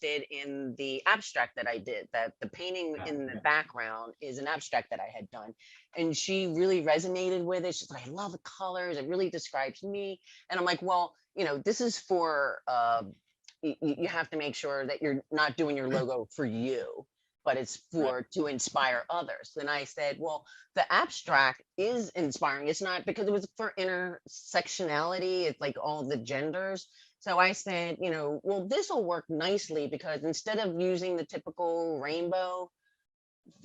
did in the abstract that I did, that the painting Yeah, in the yeah. background is an abstract that I had done. And she really resonated with it. She's like, I love the colors. It really describes me. And I'm like, well, this is for, you have to make sure that you're not doing your logo for you, but it's Right. for to inspire others. Then I said, well, the abstract is inspiring. It's not because it was for intersectionality. It's like all the genders. So I said, well, this will work nicely because instead of using the typical rainbow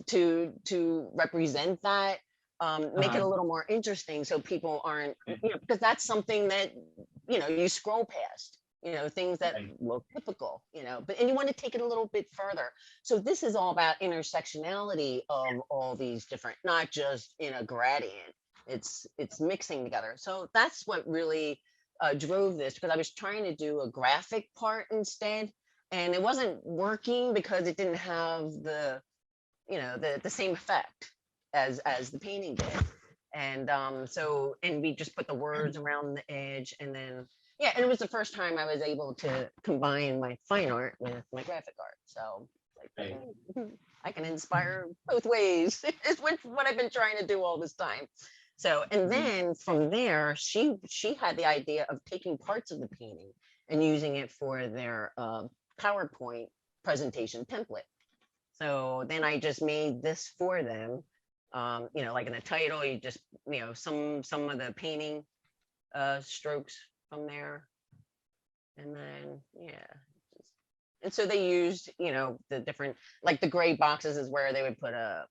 to represent that, make it a Uh-huh. little more interesting so people aren't, because that's something that you scroll past, things that Right. look typical, but and you want to take it a little bit further. So this is all about intersectionality of all these different, not just in a gradient. It's mixing together. So that's what really drove this, because I was trying to do a graphic part instead, and it wasn't working because it didn't have the same effect as the painting did. And and we just put the words around the edge, and then yeah, and it was the first time I was able to combine my fine art with my graphic art. So like, Right. okay, I can inspire both ways. It's what I've been trying to do all this time. So, and Mhm. then from there, she had the idea of taking parts of the painting and using it for their PowerPoint presentation template. So then I just made this for them. Like in the title, you just, some of the painting strokes from there. And then, yeah. And so they used, the different, like the gray boxes is where they would put a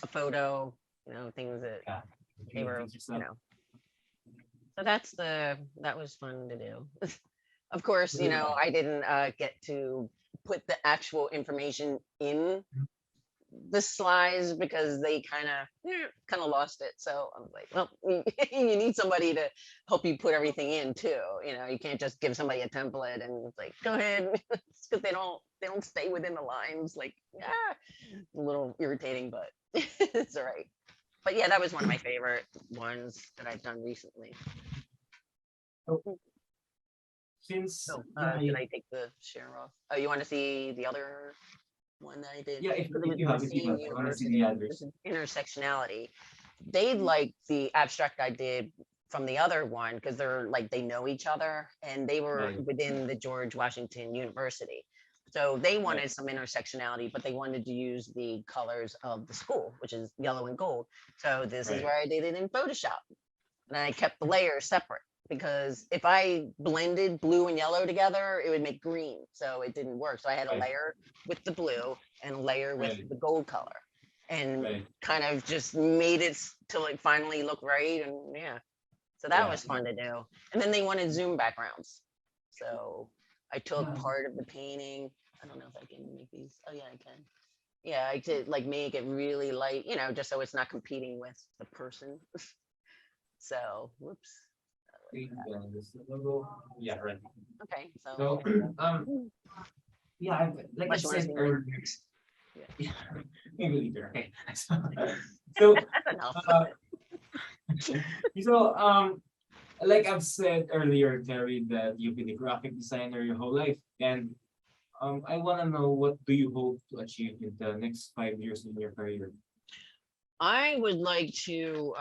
photo, things that Yeah. they Doing were, things yourself. so that was fun to do. Of course, Yeah. I didn't get to put the actual information in the slides because they kind of lost it. So I was like, well, you need somebody to help you put everything in too. You can't just give somebody a template and it's like, go ahead, because they don't stay within the lines. Like, a little irritating, but it's all right. But yeah, that was one of my favorite ones that I've done recently. So since So, yeah, did I take the share off? Oh, you want to see the other one that I did? yeah, Because it if was you in the have, if you same have, I want to see the university. This others. is intersectionality. They like the abstract I did from the other one because they're like they know each other and they were Right. within the George Washington University. So they Right. wanted some intersectionality, but they wanted to use the colors of the school, which is yellow and gold. So this is Right. where I did it in Photoshop. And I kept the layers separate because if I blended blue and yellow together, it would make green. So it didn't work. So I had a Right. layer with the blue and a layer with Right. the gold color and Right. kind of just made it till it finally looked right. And yeah, so that Yeah. was fun to do. And then they wanted zoom backgrounds. So I took Yeah. part of the painting. I don't know if I can make these. Oh yeah, I can. Yeah, I did like make it really light, just so it's not competing with the person. So, whoops. Okay, this logo. Yeah. Right. Okay, so So yeah, like I've unless you want to said see my earlier. lyrics. Yeah, Yeah. Maybe later. Okay. So that's enough. uh, so like I've said earlier, Terry, that you've been a graphic designer your whole life, and I want to know what do you hope to achieve in the next 5 years in your career? I would like to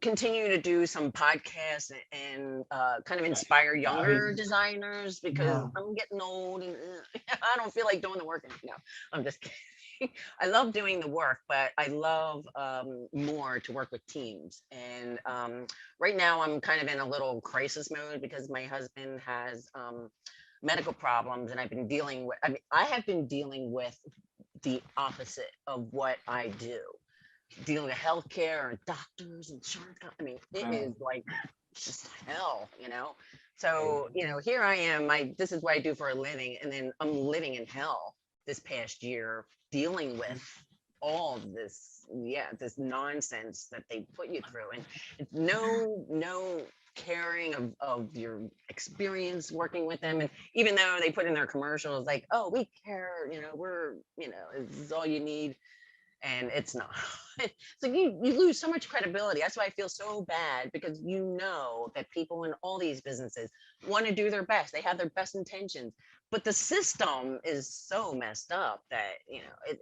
continue to do some podcasts and kind of Right. inspire Yeah, I younger mean, designers because yeah, I'm getting old and I don't feel like doing the work. No, I'm just kidding. I love doing the work, but I love more to work with teams. And right now, I'm kind of in a little crisis mode because my husband has medical problems, and I've been dealing with. I mean, I have been dealing with the opposite of what I do, dealing with healthcare and doctors, insurance. I mean, it right, is like just hell. right, So, here I am. This is what I do for a living, and then I'm living in hell this past year, dealing with all of this, yeah, this nonsense that they put you through, and it's no caring of your experience working with them. And even though they put in their commercials like, oh, we care, we're, this is all you need, and it's not. So you lose so much credibility. That's why I feel so bad, because you know that people in all these businesses want to do their best. They have their best intentions, but the system is so messed up that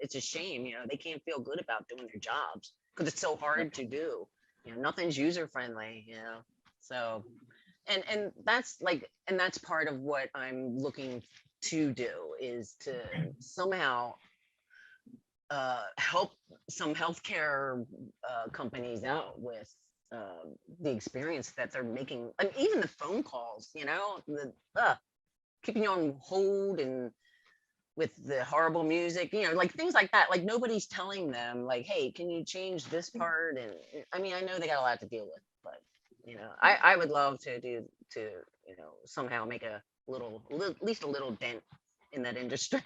it's a shame. They can't feel good about doing their jobs because it's so hard to do. Nothing's user friendly. So and that's part of what I'm looking to do, is to somehow help some healthcare companies out with the experience that they're making. I mean, even the phone calls, keeping you on hold, and with the horrible music, like things like that. Like nobody's telling them, like, hey, can you change this part? And I mean, I know they got a lot to deal with, but I would love to somehow make at least a little dent in that industry,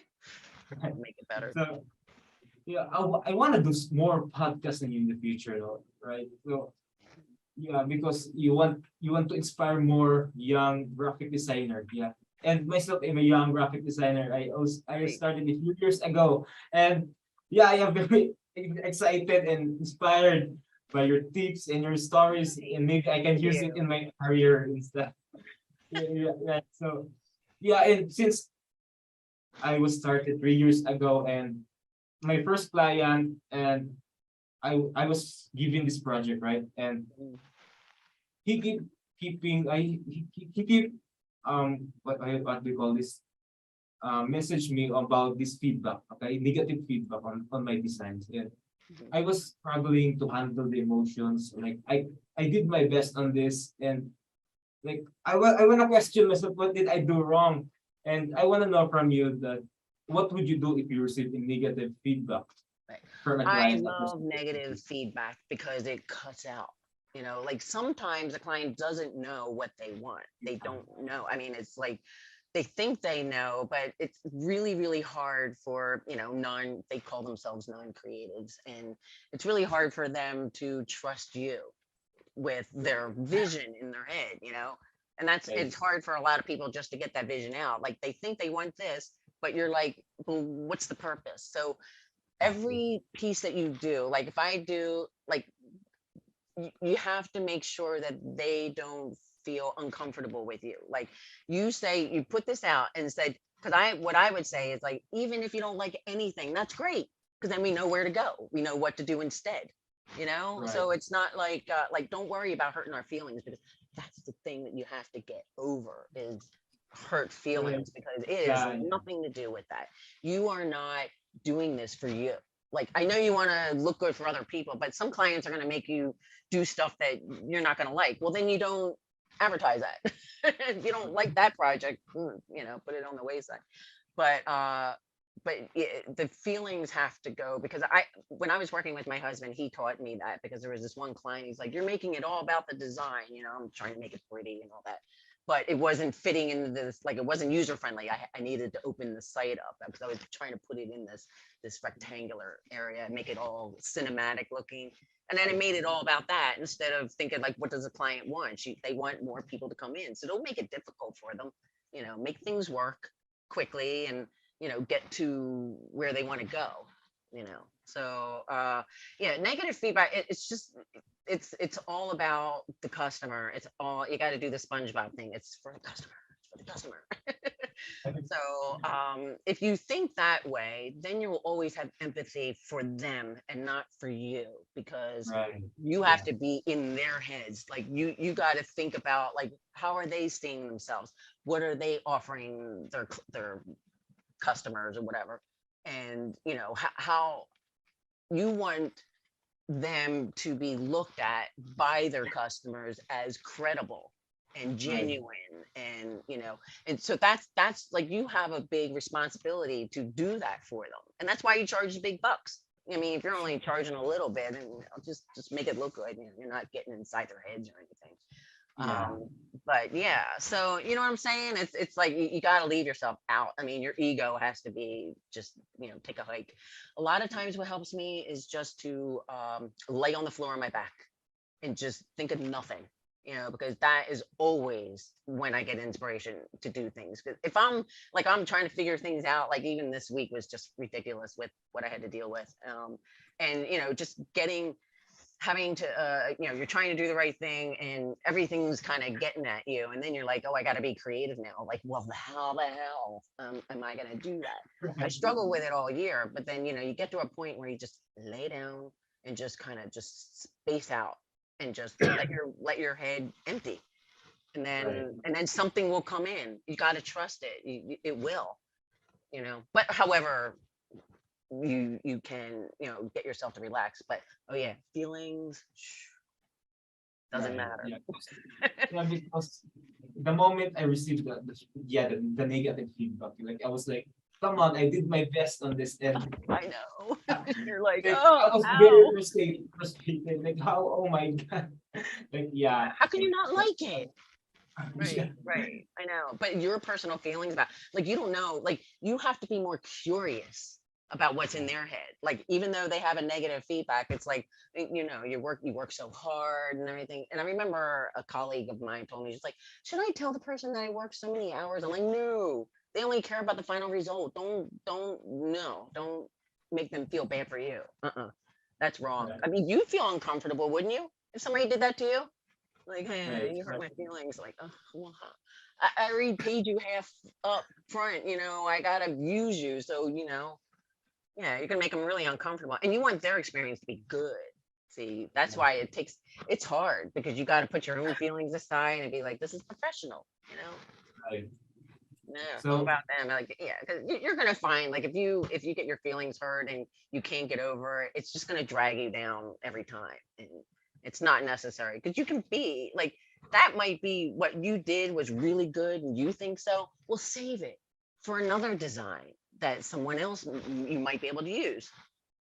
make it better. So yeah, I want to do more podcasting in the future, though, right? So yeah, because you want to inspire more young graphic designer. Yeah. And myself, I'm a young graphic designer. I Great. started a few years ago. And yeah, I am very excited and inspired by your tips and your stories. And maybe I can Thank use you. it in my career instead. Yeah, yeah, right. So yeah, and since I was started 3 years ago, and my first client, and I was given this project, right? And Mm. he keep keeping he keep what do you call this, message me about this feedback, okay, negative feedback on my designs. And Mhm. I was struggling to handle the emotions. Like I did my best on this, and like I want to question myself, what did I do wrong? And I want to know from you that what would you do if you receive a negative feedback Right. from a I client after love something? negative feedback because it cuts out. Like sometimes a client doesn't know what they want. They don't know. I mean, it's like they think they know, but it's really, really hard for, they call themselves non-creatives. And it's really hard for them to trust you with their vision in their head. And Right. it's hard for a lot of people just to get that vision out. Like they think they want this, but you're like, well, what's the purpose? So every piece that you do, like if I do, like you have to make sure that they don't feel uncomfortable with you. Like you say, you put this out and said, because what I would say is like, even if you don't like anything, that's great, because then we know where to go. We know what to do instead. Right. So it's not like don't worry about hurting our feelings, because that's the thing that you have to get over, is hurt Right. feelings, because it is Yeah, yeah. nothing to do with that. You are not doing this for you. Like I know you want to look good for other people, but some clients are going to make you do stuff that you're not going to like. Well, then you don't advertise that. If you don't like that project, put it on the wayside. But the feelings have to go, because when I was working with my husband, he taught me that, because there was this one client, he's like, you're making it all about the design, I'm trying to make it pretty and all that, but it wasn't fitting into this, like it wasn't user friendly. I needed to open the site up because I was trying to put it in this rectangular area and make it all cinematic looking. And then it made it all about that, instead of thinking like, what does the client want? They want more people to come in. So don't make it difficult for them, make things work quickly, and, get to where they want to go, So yeah, negative feedback, it's just, it's all about the customer. It's all, you got to do the SpongeBob thing. It's for the customer. It's for the customer. So if you think that way, then you will always have empathy for them and not for you, because Right. you have Yeah. to be in their heads. Like you got to think about, like, how are they seeing themselves? What are they offering their customers or whatever? And how you want them to be looked at by their customers as credible and Right. genuine, and so that's like, you have a big responsibility to do that for them, and that's why you charge the big bucks. I mean, if you're only charging a little bit, and just make it look good, you're not getting inside their heads or anything. Yeah. But yeah, so you know what I'm saying? It's like you got to leave yourself out. I mean, your ego has to be just, take a hike. A lot of times what helps me is just to lay on the floor on my back and just think of nothing. because that is always when I get inspiration to do things. Because if I'm like I'm trying to figure things out, like even this week was just ridiculous with what I had to deal with. And just having to you're trying to do the right thing and everything's kind of getting at you, and then you're like, oh, I got to be creative now. Like, well, how the hell am I going to do that? I Right. struggle with it all year, but then you get to a point where you just lay down and just kind of just space out and just let your head empty, and Right. then something will come in. You got to trust it. It will, but however you can get yourself to relax. But oh yeah, feelings doesn't Right. matter. Yeah. Yeah, because the moment I received the negative feedback, like I was like, come on, I did my best on this, and I know. You're like, like oh, I was very ow. frustrated. Like how, oh my god. Like yeah. How can you Like, not like it? yeah. Right, right. I know. But your personal feelings about, like, you don't know, like, you have to be more curious about what's in their head. Like, even though they have a negative feedback, it's like, you work so hard and everything. And I remember a colleague of mine told me, she's like, should I tell the person that I worked so many hours? I'm like, no, they only care about the final result. Don't make them feel bad for you. That's wrong. Right. I mean, you'd feel uncomfortable, wouldn't you? If somebody did that to you? Like, hey, Right. you hurt Right. my feelings. Like, oh, well, I already paid you half up front. I gotta use you. So, yeah, you can make them really uncomfortable, and you want their experience to be good. See, that's why it's hard because you got to put your own feelings aside and be like, this is professional. Right. No, it's all So about them. Like, yeah, because you're gonna find like if you get your feelings hurt and you can't get over it, it's just gonna drag you down every time, and it's not necessary because you can be like that. Might be what you did was really good, and you think so. Well, save it for another design that someone else you might be able to use.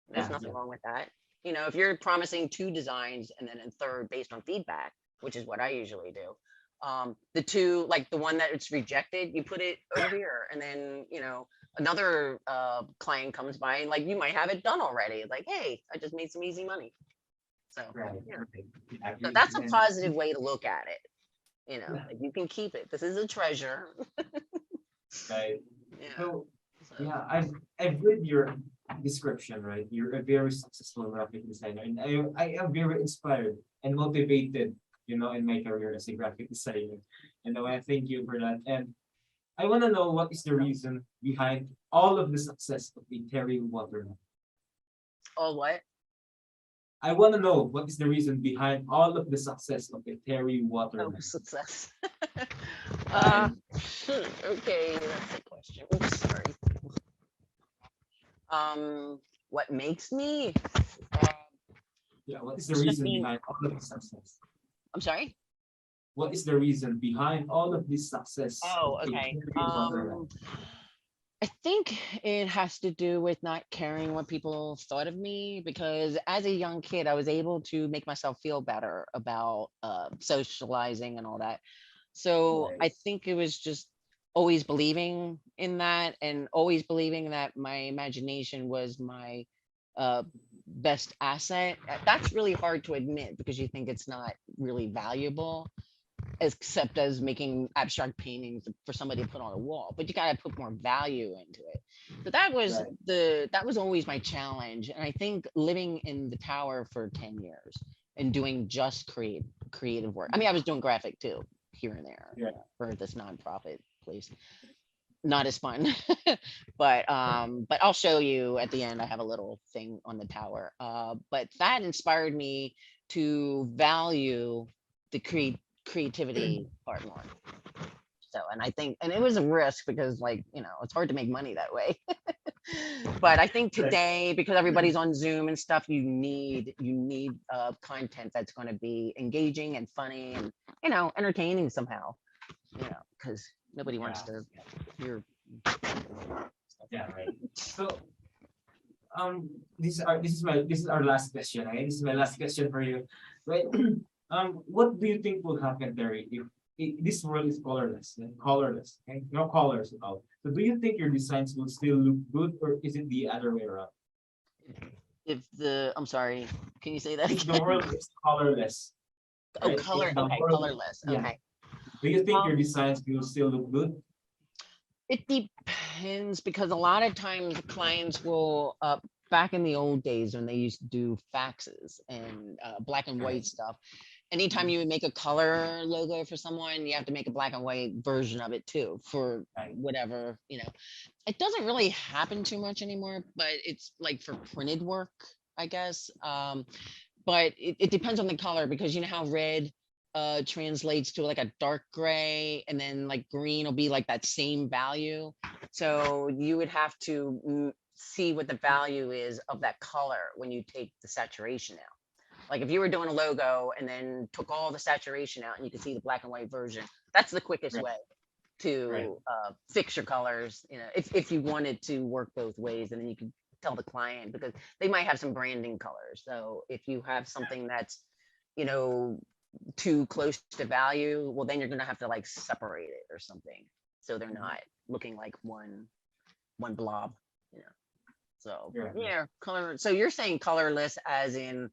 There's yeah, yeah. nothing wrong with that. If you're promising two designs and then a third based on feedback, which is what I usually do, the two, like the one that it's rejected, you put it over here, and then another client comes by and like you might have it done already. Like, hey, I just made some easy money. So Right. yeah, Right. Yeah, I so agree. that's a And positive way to look at it. Like you can keep it. This is a treasure. right. Yeah. So So yeah, I've read your description, right? You're a very successful graphic designer, and I am very inspired and motivated, in my career as a graphic designer. And I want to thank you for that. And I want to know what is the reason behind all of the success of the Terry Waterman. oh, what? I want to know what is the reason behind all of the success of the Terry Oh, Waterman. success. uh, Right. okay, that's a question. Oops, sorry. Um, what makes me? Uh, Yeah, what is the it's just reason being. behind all of the success? I'm sorry. What is the reason behind all of this success of Oh, a okay. Terry Waterman? I think it has to do with not caring what people thought of me because as a young kid, I was able to make myself feel better about socializing and all that. So Right. I think it was just always believing in that and always believing that my imagination was my uh, best asset. That's really hard to admit because you think it's not really valuable except as making abstract paintings for somebody to put on a wall, but you got to put more value into it. So Right. that was always my challenge, and I think living in the tower for 10 years and doing just creative work. I mean, I was doing graphic too here and there, Yeah. for this nonprofit place. Not as fun. But I'll show you at the end. I have a little thing on the tower. But that inspired me to value the creativity part more. So, and I think, and it was a risk because, like, it's hard to make money that way. But I think Right. today, because everybody's on Zoom and stuff, you need content that's going to be engaging and funny and entertaining somehow. Because nobody wants Yeah. to hear. Yeah. Right. So this is our last question. Okay, this is my last question for you. Right. What do you think will happen, Terry, if this world is colorless, colorless, okay? No colors at all. So do you think your designs will still look good, or is it the other way around? I'm sorry, can you say that If the again? world is colorless, Oh, Right, color, the okay, more- colorless, yeah. okay. Do you think your Um, designs will still look good? It depends because a lot of times clients will, back in the old days when they used to do faxes and black and Right. white stuff, anytime you would make a color logo for someone, you have to make a black and white version of it too for Right. whatever, It doesn't really happen too much anymore, but it's like for printed work, I guess. But it depends on the color because you know how red translates to like a dark gray and then like green will be like that same value. So you would have to see what the value is of that color when you take the saturation out. Like if you were doing a logo and then took all the saturation out and you could see the black and white version, that's the quickest Right. way Right. to fix your colors. If you wanted to work both ways, and then you can tell the client because they might have some branding colors. So if you have something that's, you know, too close to value, well, then you're gonna have to like separate it or something, so they're not looking like one blob, you know. So Yeah. yeah, color. So you're saying colorless as in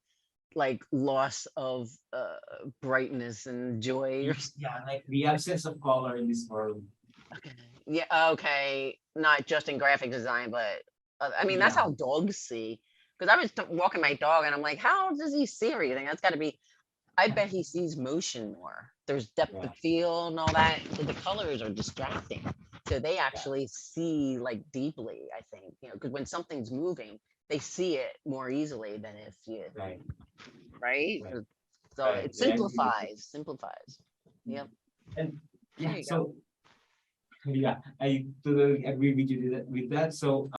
like loss of brightness and joy or Yeah, like the absence of color in this world. okay. Yeah, okay. Not just in graphic design, but I mean, that's Yeah. how dogs see. Because I was walking my dog and I'm like, how does he see everything? That's got to be, I bet he sees motion more. There's depth Yeah. of field and all that. So the colors are distracting. So they actually see like deeply, I think, because when something's moving, they see it more easily than if you, Right. right? Right. So Right. it Yeah, I agree with you. simplifies. Yep. And There yeah, you go. so yeah, I totally agree with you with that. So